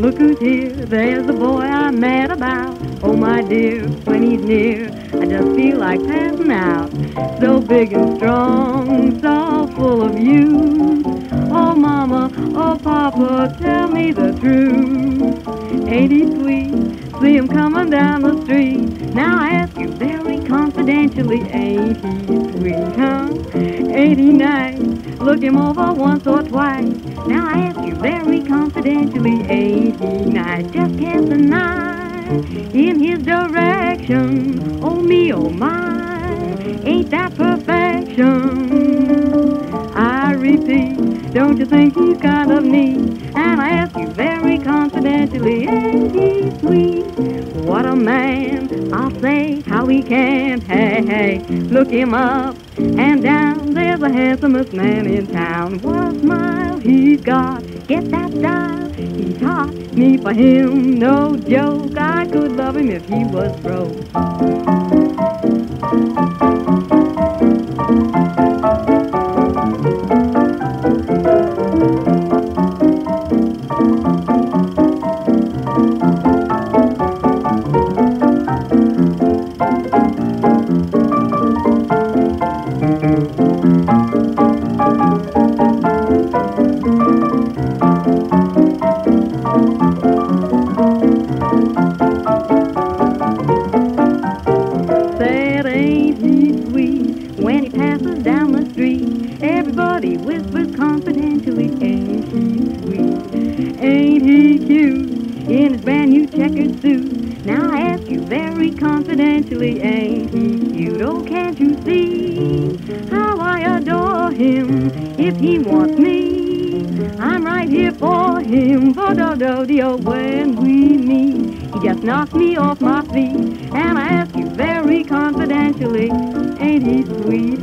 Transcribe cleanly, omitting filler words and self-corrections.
Look who's here, there's the boy I'm mad about. Oh my dear, when he's near, I just feel like passing out. So big and strong, so full of you. Oh mama, oh papa, tell me the truth. Ain't he sweet? See him coming down the street. Now I ask you very confidentially, ain't he sweet, huh? Ain't he nice? Look him over once or twice. Now I ask you very confidentially, ain't he nice? Just cast an eye in his direction. Oh me, oh my, ain't that perfection? I repeat, don't you think he's kind of neat? And I ask you very confidentially, ain't he sweet? What a man, I'll say how he can. Hey, hey, look him up and down, there's the handsomest man in town. What a smile he's got, get that style, he's hot. Me for him, no joke, I could love him if he was broke. When he passes down the street, everybody whispers confidentially, ain't he sweet? Ain't he cute in his brand new checkered suit? Now I ask you very confidentially, ain't he cute? Oh, can't you see how I adore him? If he wants me, I'm right here for him. Bo-do-do-de-o, when we meet, he just knocks me off my feet. And I ask you very confidentially, ain't he sweet?